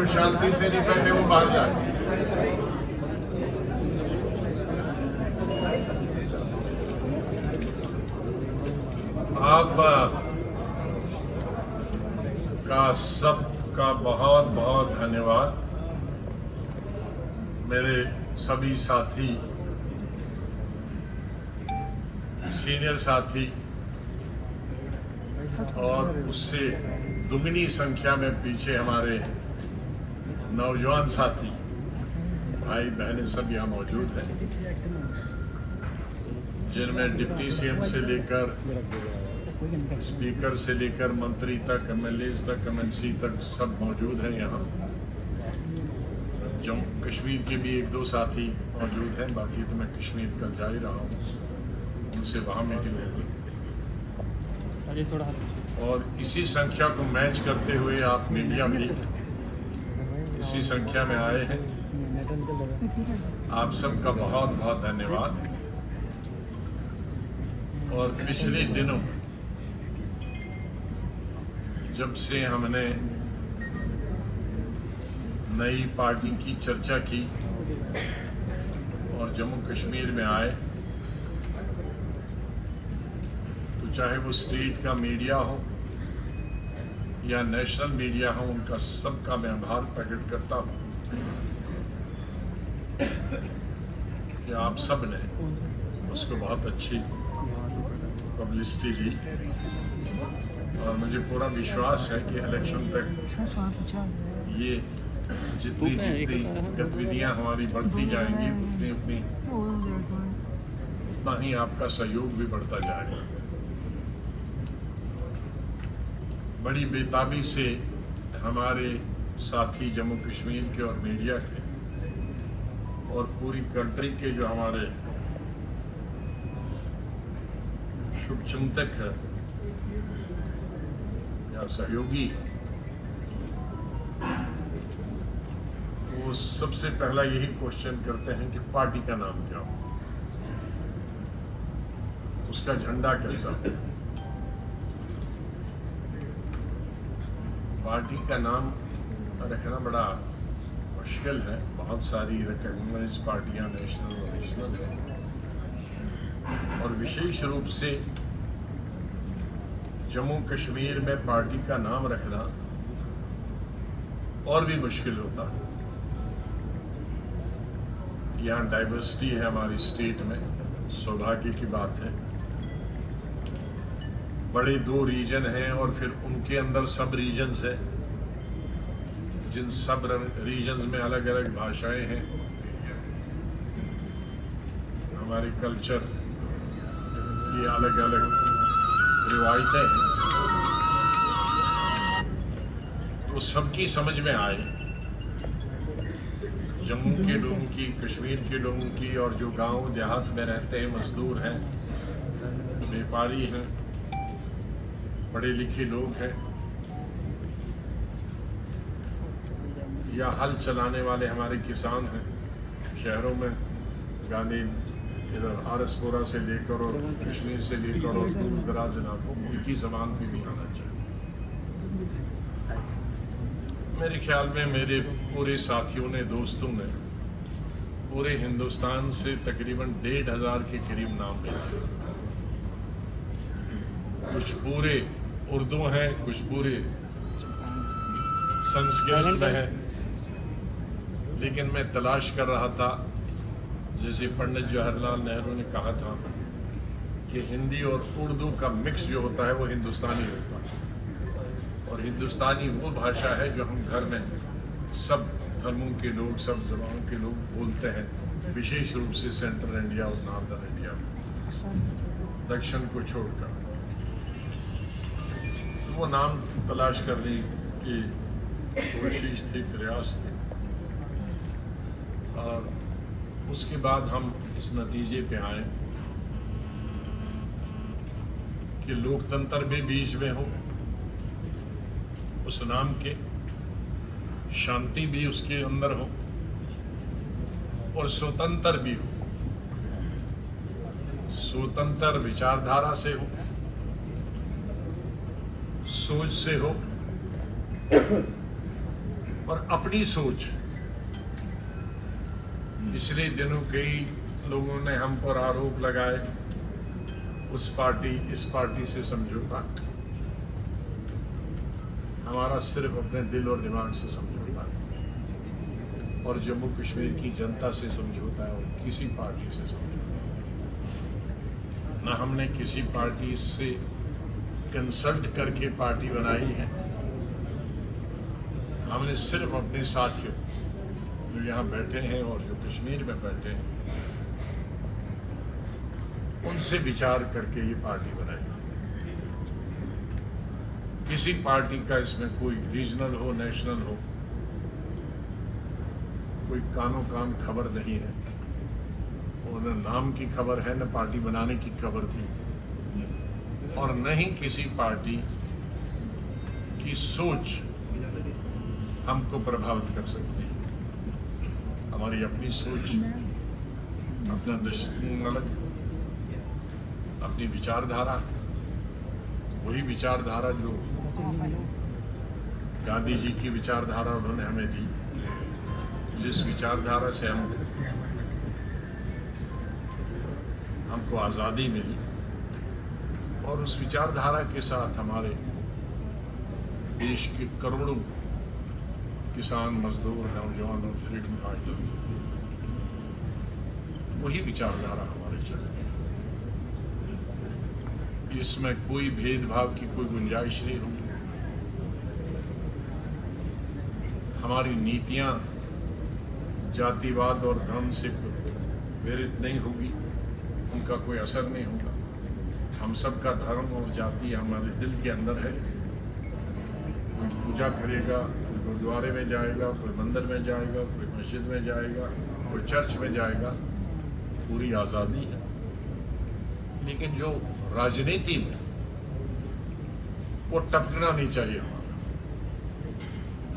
जो शांति से नहीं बैठे वो बाहर जाए। आप का सबका बहुत बहुत धन्यवाद। मेरे सभी साथी, सीनियर साथी और उससे दुगनी संख्या में पीछे हमारे नौजवान साथी, भाई बहनें सब यहाँ मौजूद हैं, जिनमें डिप्टी सीएम से लेकर स्पीकर से लेकर मंत्री तक, एमएलए तक, एमएनसी तक सब मौजूद हैं यहाँ। जम्मू कश्मीर के भी एक दो साथी मौजूद हैं, बाकी तो मैं कश्मीर कल जा ही रहा हूँ, उनसे वहाँ मीटिंग होगी। और इसी संख्या को मैच करते हुए आप मीडिया भी इसी संख्या में आए हैं। आप सबका बहुत बहुत धन्यवाद। और पिछले दिनों जब से हमने नई पार्टी की चर्चा की और जम्मू कश्मीर में आए, तो चाहे वो स्टेट का मीडिया हो या नेशनल मीडिया हो, उनका सबका मैं आभार प्रकट करता हूँ कि आप सब ने उसको बहुत अच्छी पब्लिसिटी दी। और मुझे पूरा विश्वास है कि इलेक्शन तक ये जितनी गतिविधियां हमारी बढ़ती जाएंगी उतना ही आपका सहयोग भी बढ़ता जाएगा। बड़ी बेताबी से हमारे साथी जम्मू कश्मीर के और मीडिया के और पूरी कंट्री के जो हमारे शुभचिंतक है या सहयोगी, वो सबसे पहला यही क्वेश्चन करते हैं कि पार्टी का नाम क्या हो, उसका झंडा कैसा हो। पार्टी का नाम रखना बड़ा मुश्किल है। बहुत सारी रिकॉग्नाइज्ड पार्टियां नेशनल और रीजनल हैं, और विशेष रूप से जम्मू कश्मीर में पार्टी का नाम रखना और भी मुश्किल होता है। यहाँ डाइवर्सिटी है हमारी स्टेट में, सौभाग्य की बात है। बड़े दो रीजन हैं और फिर उनके अंदर सब रीजन्स है, जिन सब रीजन्स में अलग अलग भाषाएं हैं, हमारे कल्चर की अलग अलग रिवायतें हैं। तो सबकी समझ में आए, जम्मू के लोगों की, कश्मीर के लोगों की, और जो गांव देहात में रहते हैं, मजदूर हैं, व्यापारी हैं, पढ़े लिखे लोग हैं, या हल चलाने वाले हमारे किसान हैं शहरों में, गांधी इधर आरएसपुरा से लेकर और कश्मीर से लेकर और दूर दराज इलाकों, उनकी जबान भी नहीं आना चाहिए। मेरे ख्याल में मेरे पूरे साथियों ने, दोस्तों ने पूरे हिंदुस्तान से तकरीबन 1,500 के करीब नाम भेजे। कुछ पूरे उर्दू हैं, कुछ पूरे संस्कृत में है, लेकिन मैं तलाश कर रहा था, जैसे पंडित जवाहरलाल नेहरू ने कहा था कि हिंदी और उर्दू का मिक्स जो होता है वो हिंदुस्तानी होता है। और हिंदुस्तानी वो भाषा है जो हम घर में सब धर्मों के लोग, सब जबानों के लोग बोलते हैं, विशेष रूप से सेंट्रल इंडिया और नॉर्दर्न इंडिया में, दक्षिण को छोड़कर। तो वो नाम तलाश करने की कोशिश थी, प्रयास थे, और उसके बाद हम इस नतीजे पे आए कि लोकतंत्र भी बीच में हो उस नाम के, शांति भी उसके अंदर हो, और स्वतंत्र भी हो। स्वतंत्र विचारधारा से हो, सोच से हो, और अपनी सोच। पिछले दिनों कई लोगों ने हम पर आरोप लगाए उस पार्टी इस पार्टी से समझौता, हमारा सिर्फ अपने दिल और दिमाग से समझौता है और जम्मू कश्मीर की जनता से समझौता है और किसी पार्टी से समझौता है। ना हमने किसी पार्टी से कंसल्ट करके पार्टी बनाई है, हमने सिर्फ अपने साथियों जो यहाँ बैठे हैं और जो कश्मीर में बैठे हैं उनसे विचार करके ये पार्टी बनाई। किसी पार्टी का इसमें कोई रीजनल हो नेशनल हो कोई कानो कान खबर नहीं है और न नाम की खबर है न पार्टी बनाने की खबर थी और न ही किसी पार्टी की सोच हमको प्रभावित कर सकती है। हमारी अपनी सोच, अपना दृष्टिकोण अलग, अपनी विचारधारा, वही विचारधारा जो गांधी जी की विचारधारा उन्होंने हमें दी, जिस विचारधारा से हमको आज़ादी मिली और उस विचारधारा के साथ हमारे देश के करोड़ों किसान, मजदूर, नौजवान और फ्रीडम फाइटर थे, वही विचारधारा हमारे चले। इसमें कोई भेदभाव की कोई गुंजाइश नहीं होगी। हमारी नीतियां जातिवाद और धर्म से प्रेरित नहीं होगी, उनका कोई असर नहीं होगा। हम सबका धर्म और जाति हमारे दिल के अंदर है। कोई पूजा करेगा, कोई गुरुद्वारे में जाएगा, कोई मंदिर में जाएगा, कोई मस्जिद में जाएगा, कोई चर्च में जाएगा, पूरी आज़ादी है। लेकिन जो राजनीति में वो टकराना नहीं चाहिए। हमारा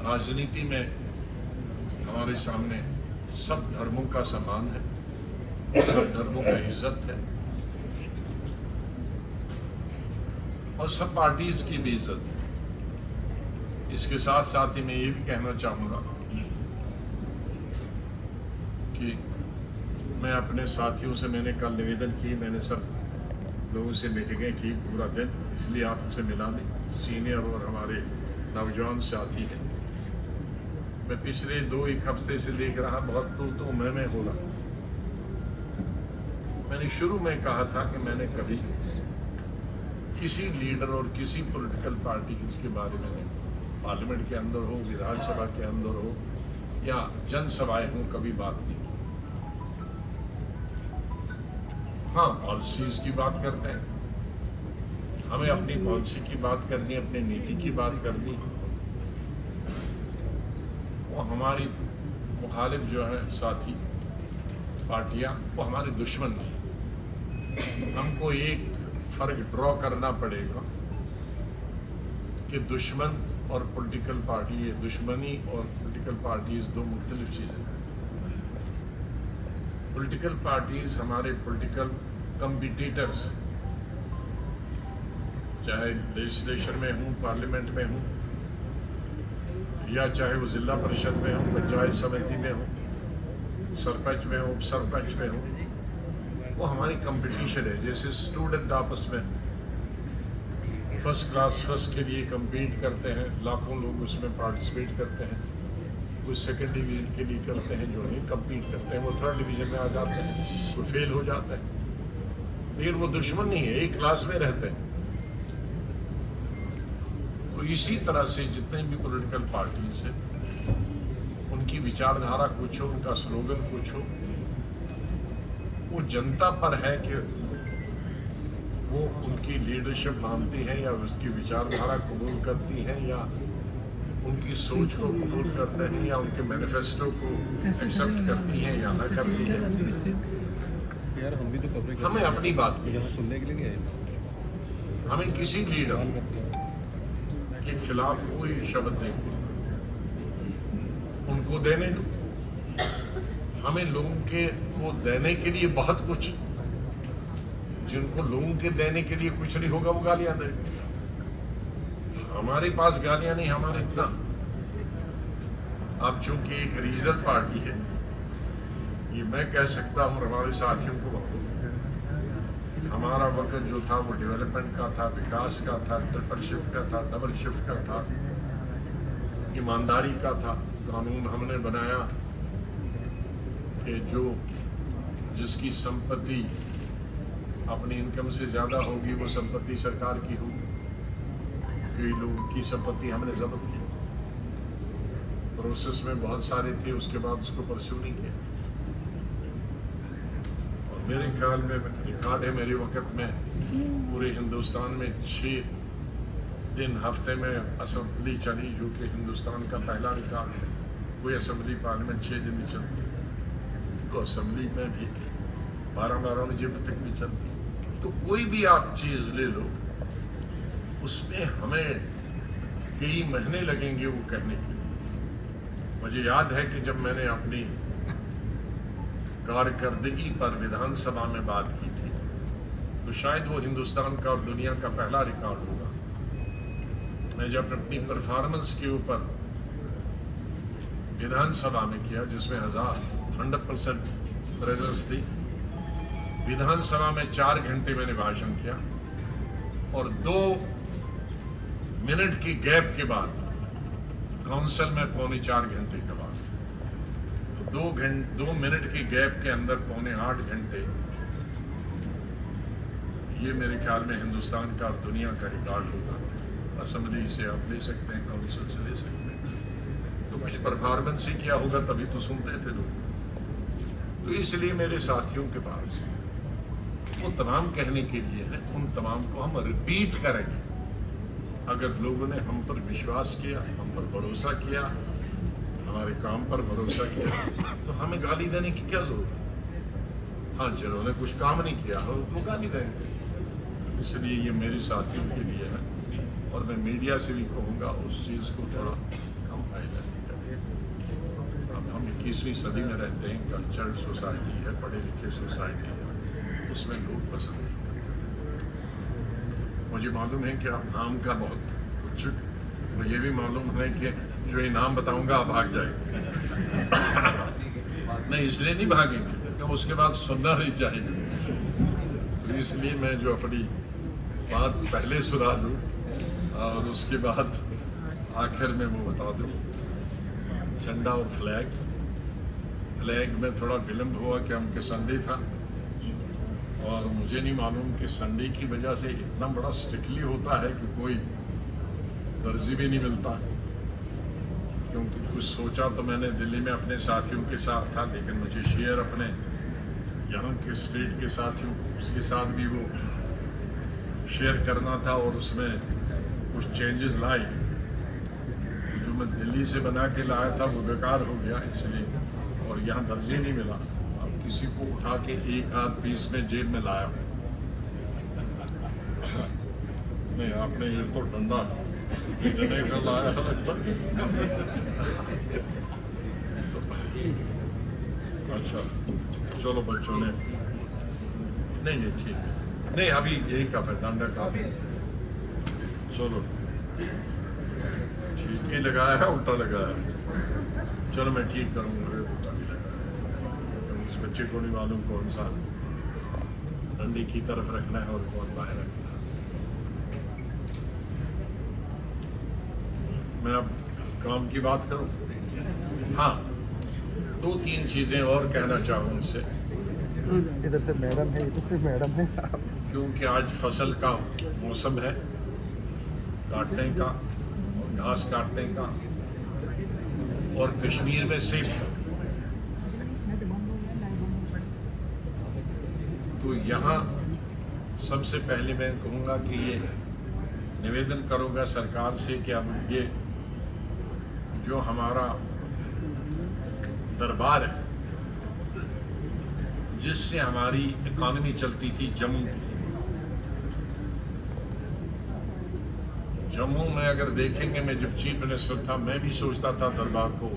राजनीति में हमारे सामने सब धर्मों का सम्मान है, सब धर्मों का इज्जत है और सब पार्टीज की भी इज्जत है। इसके साथ साथ ही मैं ये भी कहना चाहूंगा कि मैं अपने साथियों से मैंने कल निवेदन की, मैंने सब लोगों से मीटिंगें की पूरा दिन, इसलिए आपसे मिला नहीं। सीनियर और हमारे नौजवान साथी हैं। मैं पिछले 2-1 हफ्ते से देख रहा, बहुत तो मैं हो रहा। मैंने शुरू में कहा था कि मैंने कभी किसी लीडर और किसी पॉलिटिकल पार्टी के बारे में पार्लियामेंट के अंदर हो, विधानसभा के अंदर हो या जनसभाएं हो, कभी बात नहीं। हाँ, पॉलिसीज की बात करते हैं, हमें अपनी पॉलिसी की बात करनी, अपनी नीति की बात करनी। वो हमारी मुखालिफ जो है साथी पार्टियां, वो हमारे दुश्मन नहीं। हमको एक फर्क ड्रॉ करना पड़ेगा कि दुश्मन और पॉलिटिकल पार्टी, ये दुश्मनी और पॉलिटिकल पार्टीज दो मुख्तलिफ चीजें हैं। पॉलिटिकल पार्टीज हमारे पॉलिटिकल कम्पिटिटर्स, चाहे लेजिस्लेशन में हूँ, पार्लियामेंट में हूँ, या चाहे वो जिला परिषद में हूँ, पंचायत समिति में हूँ, सरपंच में हूँ, उप सरपंच में हूँ, वो हमारी कंपटीशन है। जैसे स्टूडेंट आपस में फर्स्ट क्लास फर्स्ट के लिए compete करते हैं, लाखों लोग उसमें पार्टिसिपेट करते हैं। कोई सेकेंड डिवीजन के लिए करते हैं, जो नहीं compete करते हैं वो थर्ड डिवीजन में आ जाते हैं, कोई फेल हो जाता है। लेकिन वो दुश्मन नहीं है, एक क्लास में रहते हैं। तो इसी तरह से जितने भी पॉलिटिकल पार्टीज हैं, उनकी विचारधारा कुछ हो, उनका स्लोगन कुछ हो, वो जनता पर है कि वो उनकी लीडरशिप मानती है या उसकी विचारधारा कबूल करती है या उनकी सोच को कबूल करते हैं या उनके मैनिफेस्टो को एक्सेप्ट करती हैं या ना करती हैं। यार हम भी तो कवरेज हमें अपनी बात की, यहाँ सुनने के लिए नहीं आए। हमें किसी लीडर के खिलाफ कोई शब्द नहीं, उनको देने दो। हमें लोगों के को देने के लिए बहुत कुछ, जिनको लोगों के देने के लिए कुछ नहीं होगा वो गालियां देंगे। हमारे पास गालियां नहीं, हमारे इतना अब चूंकि एक रीजनल पार्टी है, ये मैं कह सकता हूँ हमारे साथियों को बहुत, हमारा वक्त जो था वो डेवलपमेंट का था, विकास का था, ट्रिपल शिफ्ट का था, डबल शिफ्ट का था, ईमानदारी का था। कानून हमने बनाया कि जो जिसकी संपत्ति अपनी इनकम से ज़्यादा होगी वो संपत्ति सरकार की होगी। कई लोगों की संपत्ति हमने जब्त की, प्रोसेस में बहुत सारे थे, उसके बाद उसको परस्यू नहीं किया। और मेरे ख्याल में रिकॉर्ड है मेरे वक्त में पूरे हिंदुस्तान में 6 दिन हफ्ते में असेंबली चली, जो कि हिंदुस्तान का पहला रिकॉर्ड है। कोई असेंबली पार्लियामेंट 6 दिन में चलती, तो असेंबली में भी 12-12 बजे तक भी चलती। तो कोई भी आप चीज़ ले लो, उसमें हमें कई महीने लगेंगे वो करने के लिए। मुझे याद है कि जब मैंने अपनी कारकर्दगी पर विधानसभा में बात की थी, तो शायद वो हिंदुस्तान का और दुनिया का पहला रिकॉर्ड होगा। मैं जब अपनी परफॉर्मेंस के ऊपर विधानसभा में किया, जिसमें 100% प्रेजेंस थी, विधानसभा में 4 घंटे मैंने भाषण किया और 2 मिनट की गैप के बाद काउंसिल में 3.25 घंटे के बाद, तो 2 मिनट की गैप के अंदर 7.25 घंटे, ये मेरे ख्याल में हिंदुस्तान का और दुनिया का रिकॉर्ड होगा। असेंबली से आप ले सकते हैं, काउंसिल से ले सकते हैं, तो कुछ परफॉर्मेंस ही किया होगा तभी तो सुनते थे लोग। तो इसलिए मेरे साथियों के पास वो तमाम कहने के लिए है, उन तमाम को हम रिपीट करेंगे। अगर लोगों ने हम पर विश्वास किया, हम पर भरोसा किया, हमारे काम पर भरोसा किया, तो हमें गाली देने की क्या जरूरत है। हाँ, जिन्होंने कुछ काम नहीं किया हो तो गाली देंगे। इसलिए ये मेरे साथियों के लिए है, और मैं मीडिया से भी कहूँगा उस चीज़ को थोड़ा कम हाईलाइट करें। अब हम 21वीं सदी में रहते हैं, कल्चर्ड सोसाइटी है, पढ़े लिखे सोसाइटी है, उसमें लोग पसंद नहीं करते। मुझे मालूम है कि आप नाम का बहुत उत्सुक, मुझे भी मालूम है कि जो ये नाम बताऊंगा आप भाग जाएंगे। नहीं, इसलिए नहीं भागेंगे कि उसके बाद सुनना नहीं चाहिए। तो इसलिए मैं जो अपनी बात पहले सुना दूँ और उसके बाद आखिर में वो बता दूँ। झंडा और फ्लैग में थोड़ा विलम्ब हुआ कि हमके संडे था, और मुझे नहीं मालूम कि संडे की वजह से इतना बड़ा स्ट्रिक्टली होता है कि कोई दर्जी भी नहीं मिलता। क्योंकि कुछ सोचा तो मैंने दिल्ली में अपने साथियों के साथ था, लेकिन मुझे शेयर अपने यहाँ के स्टेट के साथियों को उसके साथ भी वो शेयर करना था, और उसमें कुछ चेंजेस लाए। जो मैं दिल्ली से बना के लाया था वो बेकार हो गया इसलिए, और यहाँ दर्जी नहीं मिला। अब किसी को उठा के एक हाथ पीस में जेब में लाया। नहीं, आपने ये तो डंडा देने का लाया लगता। अच्छा, चलो बच्चों ने नहीं ठीक है, नहीं अभी यही का है, डंडा का। चलो ठीक ही लगाया है, उल्टा लगाया है। चलो मैं ठीक करूँगा, उल्टा भी लगाया। उस बच्चे को नहीं मालूम कौन सा डंडे की तरफ रखना है और कौन बाहर रखना है। मैं अब काम की बात करूं। हाँ, 2-3 चीजें और कहना चाहूँ उनसे। इधर से मैडम है, इधर से मैडम है। क्योंकि आज फसल का मौसम है, काटने का और घास काटने का, और कश्मीर में सेब। तो यहाँ सबसे पहले मैं कहूँगा कि ये निवेदन करूँगा सरकार से कि अब ये जो हमारा दरबार है, जिससे हमारी इकॉनमी चलती थी, जम्मू में अगर देखेंगे, मैं जब चीफ मिनिस्टर था मैं भी सोचता था दरबार को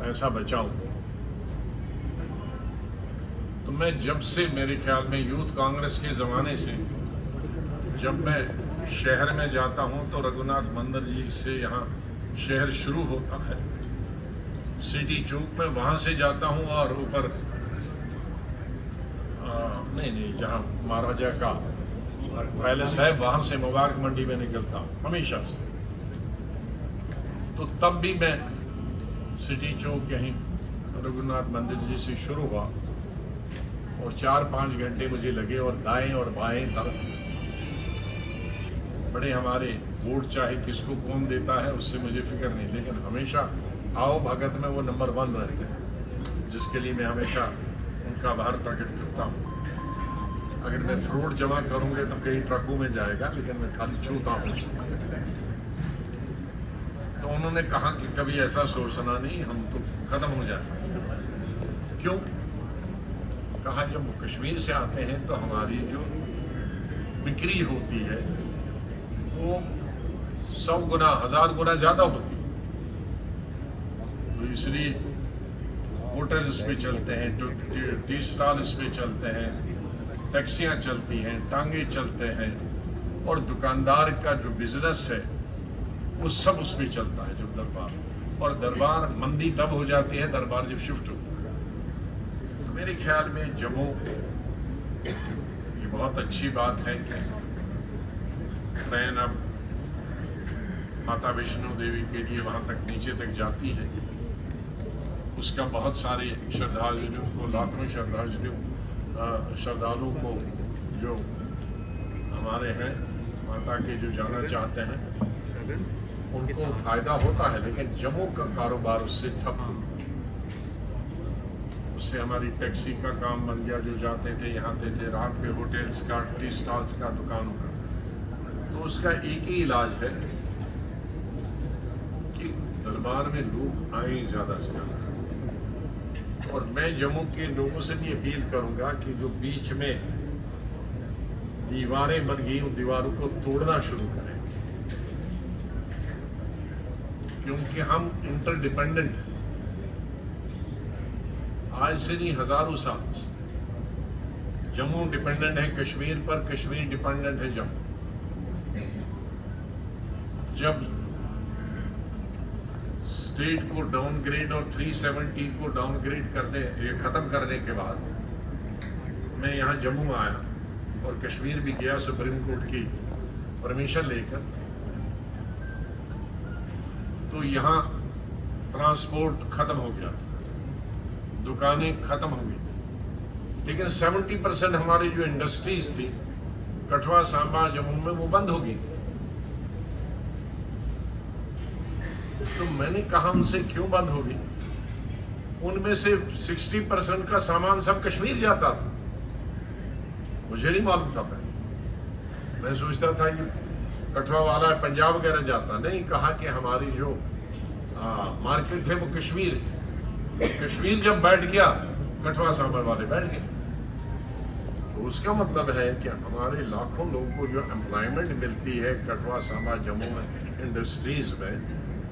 पैसा बचाऊं। तो मैं जब से, मेरे ख्याल में यूथ कांग्रेस के ज़माने से, जब मैं शहर में जाता हूं तो रघुनाथ मंदिर जी से यहाँ शहर शुरू होता है, सिटी चौक में, वहां से जाता हूं और ऊपर नहीं जहां महाराजा का पैलेस है वहां से मुबारक मंडी में निकलता हूं हमेशा से। तो तब भी मैं सिटी चौक यहीं रघुनाथ मंदिर जी से शुरू हुआ और 4-5 घंटे मुझे लगे और दाएं और बाएं तरफ बड़े हमारे वोट चाहे किसको कौन देता है उससे मुझे फिक्र नहीं, लेकिन हमेशा आओ भगत में वो नंबर 1 रहते हैं, जिसके लिए मैं हमेशा उनका आभार प्रकट करता हूँ। अगर मैं फ्रूट जमा करूंगे तो कई ट्रकों में जाएगा, लेकिन मैं खाली छूता हूँ। तो उन्होंने कहा कि कभी ऐसा सोचना नहीं, हम तो खत्म हो जाए। क्यों? कहा जब वो कश्मीर से आते हैं तो हमारी जो बिक्री होती है वो 100 गुना 1000 गुना ज्यादा होती है। तो इसलिए होटल इस पे चलते हैं, टी स्टॉल इस पे चलते हैं, टैक्सियां चलती हैं, टांगे चलते हैं, और दुकानदार का जो बिजनेस है वो सब उस पे चलता है। जब दरबार और दरबार मंदी तब हो जाती है दरबार जब शिफ्ट होता है। तो मेरे ख्याल में जम्मू ये बहुत अच्छी बात है कि ट्रेन अब माता वैष्णो देवी के लिए वहां तक नीचे तक जाती है। उसका बहुत सारे श्रद्धालुओं को, लाखों श्रद्धालुओं को जो हमारे हैं माता के जो जाना चाहते हैं उनको फायदा होता है, लेकिन जम्मू का कारोबार उससे ठप हो। उससे हमारी टैक्सी का काम बन गया, जो जाते थे यहाँ आते थे, रात के होटल्स का, टी स्टॉल्स का, दुकानों का। तो उसका एक ही इलाज है कि दरबार में लोग आए ज्यादा से ज्यादा। और मैं जम्मू के लोगों से भी अपील करूंगा कि जो बीच में दीवारें बन गई उन दीवारों को तोड़ना शुरू करें, क्योंकि हम इंटरडिपेंडेंट आज से नहीं हजारों साल। जम्मू डिपेंडेंट है कश्मीर पर, कश्मीर डिपेंडेंट है जम्मू। जब स्टेट को डाउनग्रेड और 370 को डाउनग्रेड करने, ये खत्म करने के बाद मैं यहाँ जम्मू में आया और कश्मीर भी गया सुप्रीम कोर्ट की परमिशन लेकर। तो यहाँ ट्रांसपोर्ट खत्म हो गया, दुकानें खत्म हो गई, लेकिन 70% हमारी जो इंडस्ट्रीज थी कठुआ, सांबा, जम्मू में वो बंद हो गई। तो मैंने कहा उनसे क्यों बंद हो गई? उनमें से 60% का सामान सब कश्मीर जाता था। मुझे नहीं मालूम था। मैं सोचता था ये कठुआ वाला पंजाब वगैरह जाता, नहीं। कहा कि हमारी जो मार्केट है वो कश्मीर है। कश्मीर जब बैठ गया कठुआ सांबर वाले बैठ गए। तो उसका मतलब है कि हमारे लाखों लोगों को जो एम्प्लॉयमेंट मिलती है कठुआ, सांबा, जम्मू में इंडस्ट्रीज में,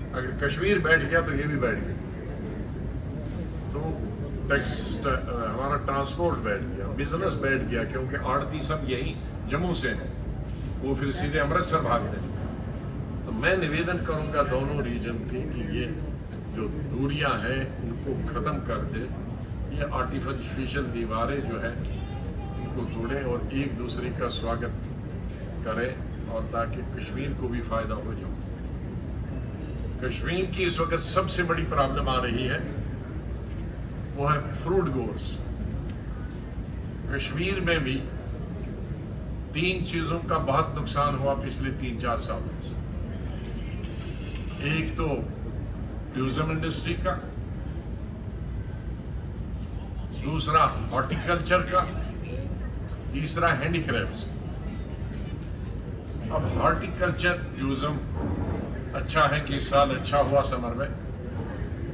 अगर कश्मीर बैठ गया तो ये भी बैठ गया। तो हमारा ट्रांसपोर्ट बैठ गया, बिजनेस बैठ गया, क्योंकि आड़ती सब यही जम्मू से है, वो फिर सीधे अमृतसर भाग रहे। तो मैं निवेदन करूंगा दोनों रीजन की कि ये जो दूरियां हैं उनको खत्म कर दे, ये आर्टिफिशियल दीवारें जो है इनको तोड़े और एक दूसरे का स्वागत करें, और ताकि कश्मीर को भी फायदा हो जाए। कश्मीर की इस वक्त सबसे बड़ी प्रॉब्लम आ रही है वो है फ्रूट गोर्स। कश्मीर में भी 3 चीजों का बहुत नुकसान हुआ पिछले 3-4 सालों से। एक तो टूरिज्म इंडस्ट्री का, दूसरा हॉर्टिकल्चर का, तीसरा हैंडीक्राफ्ट्स। अब हॉर्टिकल्चर टूरिज्म अच्छा है कि इस साल अच्छा हुआ समर में,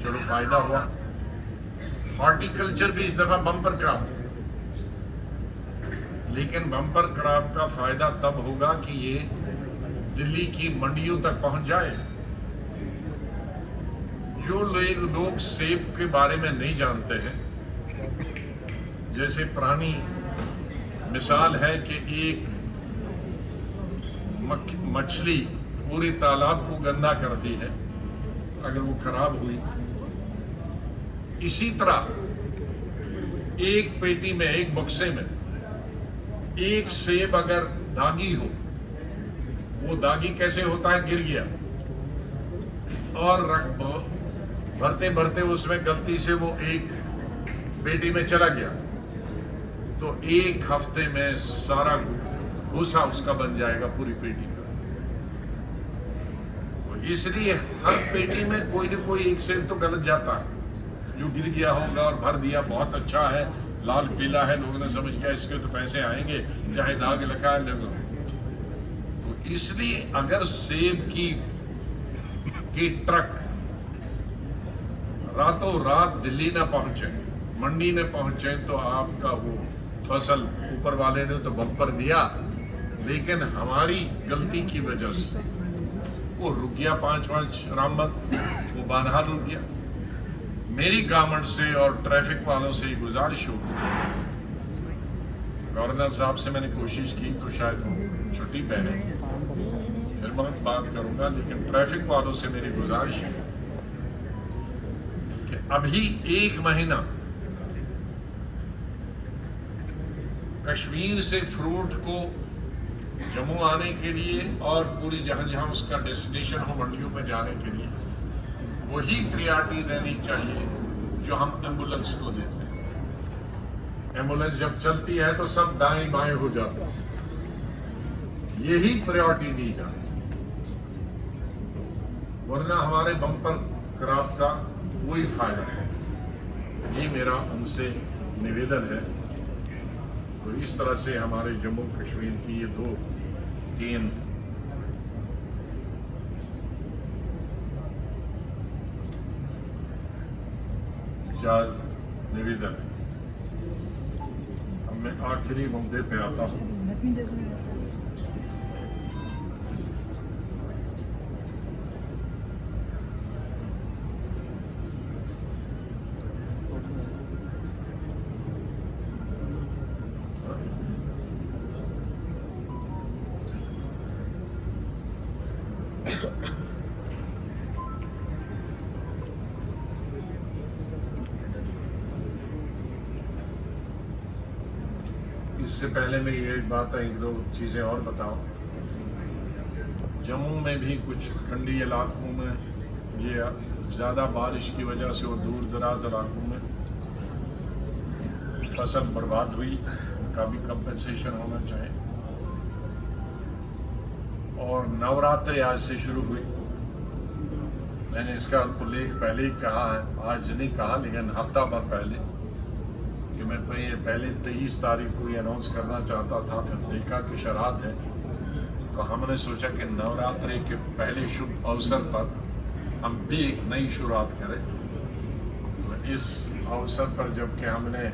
चलो फायदा हुआ। हॉर्टिकल्चर भी इस दफा बम्पर क्रॉप, लेकिन बम्पर क्रॉप का फायदा तब होगा कि ये दिल्ली की मंडियों तक पहुंच जाए। जो लोग सेब के बारे में नहीं जानते हैं, जैसे पुरानी मिसाल है कि एक मछली पूरे तालाब को गंदा करती है, अगर वो खराब हुई इसी तरह एक पेटी में, एक बक्से में एक सेब अगर दागी हो, वो दागी कैसे होता है? गिर गया और भरते भरते उसमें गलती से वो एक पेटी में चला गया, तो एक हफ्ते में सारा भूसा उसका बन जाएगा पूरी पेटी का। तो इसलिए हर पेटी में कोई न कोई एक सेब तो गलत जाता है, जो गिर गया होगा और भर दिया बहुत अच्छा है, लाल पीला है, लोगों ने समझ गया इसके तो पैसे आएंगे, चाहे दाग लिखा है लोगों। तो इसलिए अगर सेब की ट्रक रातों रात दिल्ली ना पहुंचे, मंडी न पहुंचे, तो आपका वो फसल ऊपर वाले ने तो बम्पर दिया, लेकिन हमारी गलती की वजह से वो रुक गया। 5 रामबन वो बानहा रुक गया। मेरी गवर्नमेंट से और ट्रैफिक वालों से गुजारिश होगी, गवर्नर साहब से मैंने कोशिश की तो शायद वो छुट्टी पहने, फिर मैं बात करूंगा, लेकिन ट्रैफिक वालों से मेरी गुजारिश है कि अभी 1 महीना कश्मीर से फ्रूट को जम्मू आने के लिए और पूरी जहां जहां उसका डेस्टिनेशन हो मंडियों में जाने के लिए वही प्रायोरिटी देनी चाहिए जो हम एम्बुलेंस को देते हैं। एम्बुलेंस जब चलती है तो सब दाएं बाएं हो जाता है, यही प्रायोरिटी दी जाती, वरना हमारे बम्पर क्रॉप का कोई फायदा है। ये मेरा उनसे निवेदन है। तो इस तरह से हमारे जम्मू कश्मीर की ये 2-3 4 निवेदन है। अब मैं आखिरी मुद्दे पे आता हूँ। इससे पहले मैं ये बात 1-2 चीजें और बताऊं। जम्मू में भी कुछ खंडी इलाकों में ये ज्यादा बारिश की वजह से और दूर दराज इलाकों में फसल बर्बाद हुई, उनका भी कंपेंसेशन होना चाहिए। और नवरात्रि आज से शुरू हुई, मैंने इसका उल्लेख पहले ही कहा है, आज नहीं कहा लेकिन हफ्ता भर पहले, कि मैं पहले 23 तारीख को ये अनाउंस करना चाहता था, फिर देखा कि शराध है, तो हमने सोचा कि नवरात्रि के पहले शुभ अवसर पर हम भी एक नई शुरुआत करें। तो इस अवसर पर जबकि हमने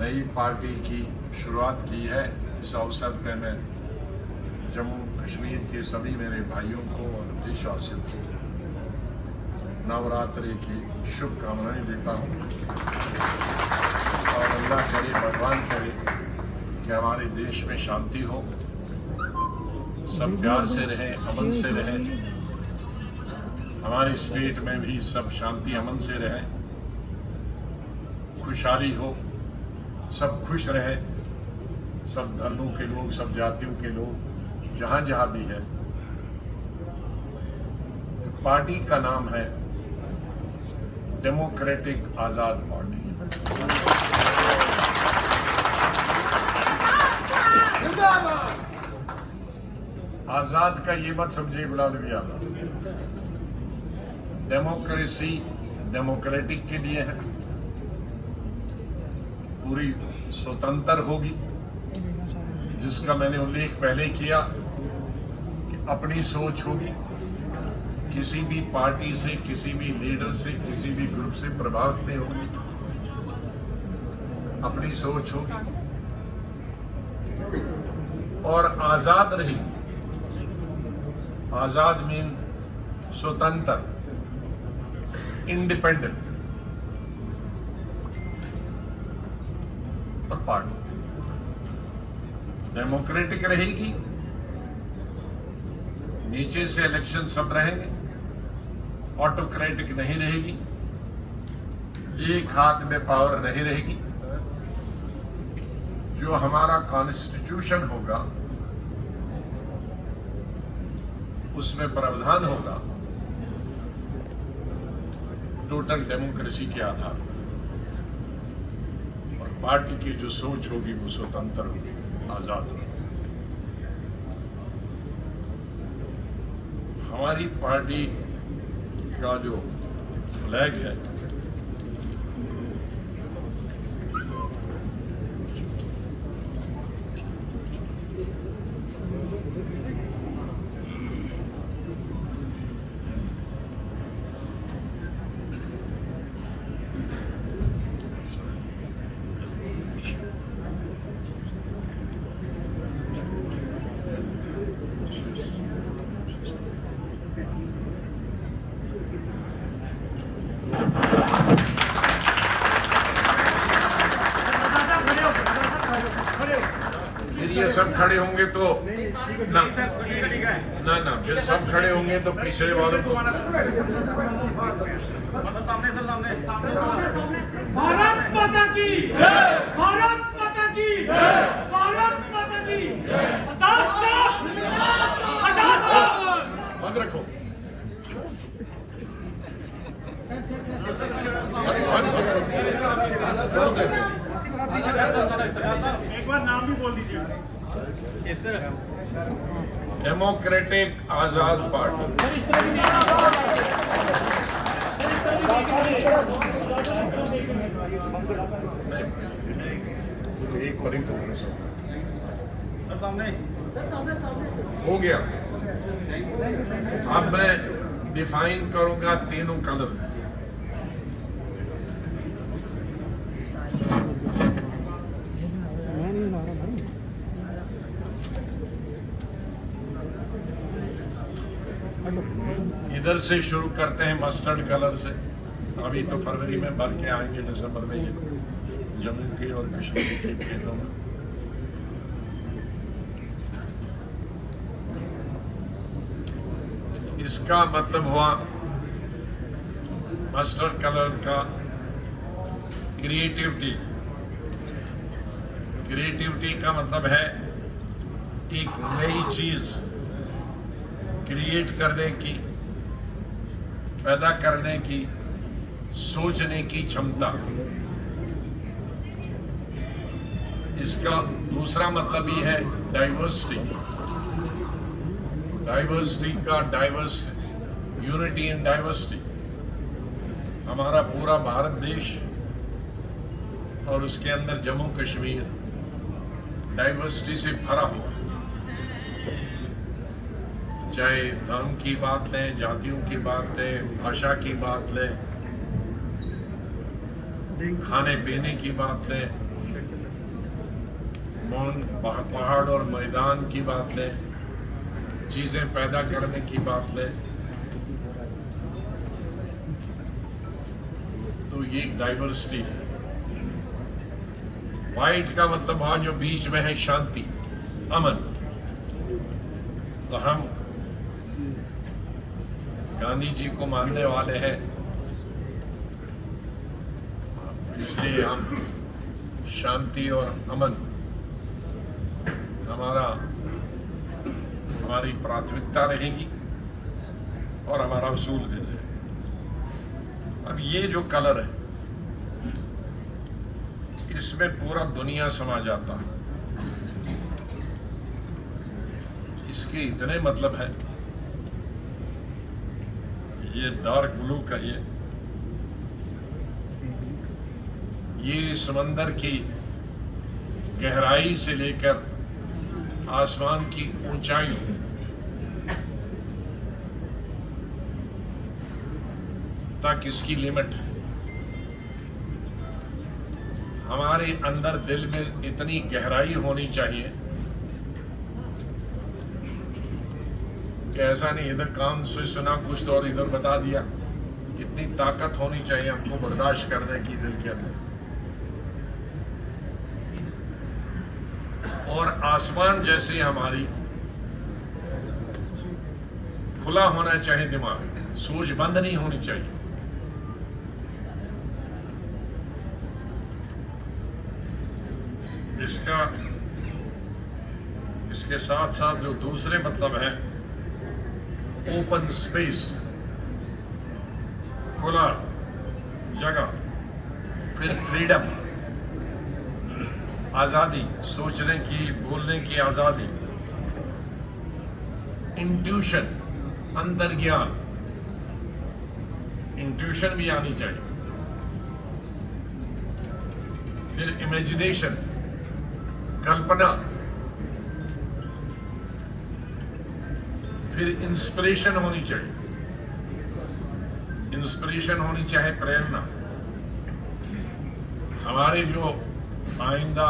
नई पार्टी की शुरुआत की है, इस अवसर पर मैं जम्मू कश्मीर के सभी मेरे भाइयों को और देशवासियों को नवरात्रि की शुभकामनाएं देता हूँ। और अल्लाह करे, भगवान करे कि हमारे देश में शांति हो, सब प्यार से रहे, अमन से रहे, हमारे स्टेट में भी सब शांति अमन से रहे, खुशहाली हो, सब खुश रहे, सब धर्मों के लोग, सब जातियों के लोग, जहां जहां भी है। पार्टी का नाम है डेमोक्रेटिक आजाद पार्टी। आजाद का ये मत समझिए गुलाम नबी आजाद, डेमोक्रेसी डेमोक्रेटिक के लिए है, पूरी स्वतंत्र होगी, जिसका मैंने उल्लेख पहले किया कि अपनी सोच होगी, किसी भी पार्टी से, किसी भी लीडर से, किसी भी ग्रुप से प्रभावित नहीं होगी, अपनी सोच होगी और आजाद रहेगी। आजाद मीन स्वतंत्र, इंडिपेंडेंट। और पार्टी डेमोक्रेटिक रहेगी, नीचे से इलेक्शन सब रहेंगे, ऑटोक्रेटिक नहीं रहेगी, एक हाथ में पावर नहीं रहेगी। जो हमारा कॉन्स्टिट्यूशन होगा उसमें प्रावधान होगा टोटल डेमोक्रेसी के आधार पर, और पार्टी की जो सोच होगी वो स्वतंत्र होगी, आजाद होगी। हमारी पार्टी का जो फ्लैग है ये सब खड़े होंगे तो ना ना फिर सब खड़े होंगे तो पिछले वालों को भारत माता की जय, भारत माता की जय, भारत माता की बंद रखो। एक बार नाम भी बोल दीजिए। डेमोक्रेटिक आजाद पार्टी। एक पर ही फोकस हो गया। अब मैं डिफाइन करूंगा तीनों कलर। इधर से शुरू करते हैं मस्टर्ड कलर से। अभी तो फरवरी में भर के आएंगे, दिसंबर में ये जम्मू के और कश्मीर के खेतों में। इसका मतलब हुआ मस्टर्ड कलर का क्रिएटिविटी। क्रिएटिविटी का मतलब है एक नई चीज क्रिएट करने की, पैदा करने की, सोचने की क्षमता। इसका दूसरा मतलब ये है डाइवर्सिटी। डाइवर्सिटी का डाइवर्स, यूनिटी इन डाइवर्सिटी। हमारा पूरा भारत देश और उसके अंदर जम्मू कश्मीर डाइवर्सिटी से भरा हुआ। चाहे धर्म की बात लें, जातियों की बात लें, भाषा की बात लें, खाने पीने की बात लें, पहाड़ और मैदान की बात लें, चीजें पैदा करने की बात लें, तो ये डाइवर्सिटी है। वाइट का मतलब हुआ जो बीच में है शांति, अमन। तो हम गांधी जी को मानने वाले हैं, इसलिए हम शांति और अमन हमारी प्राथमिकता रहेगी और हमारा उसूल भी रहेगा। अब ये जो कलर है इसमें पूरा दुनिया समा जाता है। इसके इतने मतलब है। ये डार्क ब्लू कहिए, ये समंदर की गहराई से लेकर आसमान की ऊंचाई तक इसकी लिमिट है। हमारे अंदर दिल में इतनी गहराई होनी चाहिए कि ऐसा नहीं इधर कान से सुना कुछ तो और इधर बता दिया। कितनी ताकत होनी चाहिए हमको बर्दाश्त करने की दिल के अंदर। और आसमान जैसे हमारी खुला होना चाहिए दिमाग, सोच बंद नहीं होनी चाहिए। इसके साथ साथ जो दूसरे मतलब है, ओपन स्पेस, खुला जगह, फिर फ्रीडम, आजादी, सोचने की, बोलने की आजादी, इंट्यूशन, अंतर्ज्ञान, इंट्यूशन भी आनी चाहिए, फिर इमेजिनेशन, कल्पना, फिर इंस्पिरेशन होनी चाहिए, इंस्पिरेशन होनी चाहिए, प्रेरणा। हमारे जो आइंदा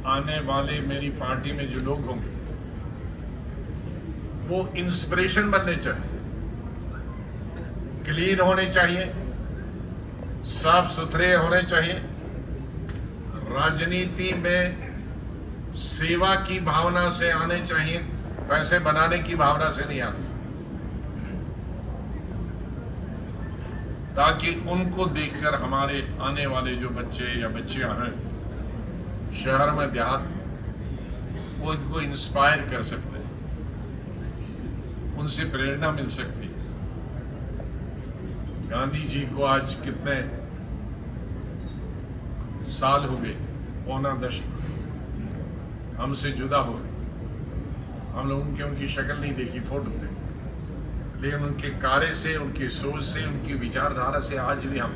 आने वाले मेरी पार्टी में जो लोग होंगे वो इंस्पिरेशन बनने चाहिए, क्लीन होने चाहिए, साफ सुथरे होने चाहिए, राजनीति में सेवा की भावना से आने चाहिए, पैसे बनाने की भावना से नहीं आने, ताकि उनको देखकर हमारे आने वाले जो बच्चे या बच्चियां हैं शहर में, देहात, वो इनको इंस्पायर कर सकते हैं, उनसे प्रेरणा मिल सकती है। गांधी जी को आज कितने साल हो गए, पौना दशक हमसे जुदा हो गए। हम लोगों की उनकी शक्ल नहीं देखी फोटो पे, लेकिन उनके कार्य से, उनकी सोच से, उनकी विचारधारा से आज भी हम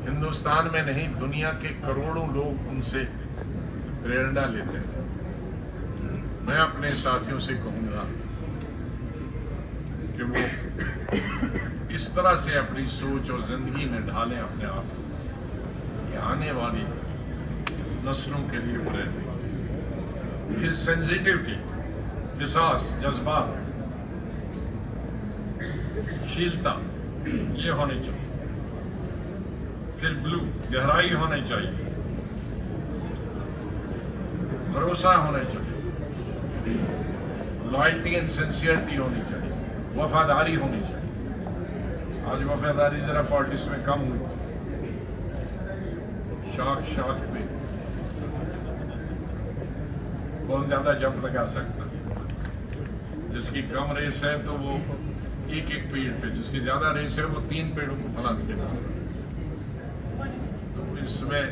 हिंदुस्तान में नहीं, दुनिया के करोड़ों लोग उनसे प्रेरणा लेते हैं। मैं अपने साथियों से कहूंगा कि वो इस तरह से अपनी सोच और जिंदगी में ढालें अपने आप को कि आने वाली नस्लों के लिए प्रेरणा। फिर सेंसिटिविटी, एहसास, जज्बात, शीलता, ये होनी चाहिए। फिर ब्लू, गहराई होनी चाहिए, भरोसा होना चाहिए, लॉयल्टी एंड सिंसियरिटी होनी चाहिए, वफादारी होनी चाहिए। आज वफादारी जरा पॉलिटिक्स में कम हुई, शाख में कौन ज्यादा जंप लगा सकता है। जिसकी कम रेस है तो वो एक पेड़ पे, जिसकी ज्यादा रेस है वो 3 पेड़ों को फला के जा रहा है। तो इसमें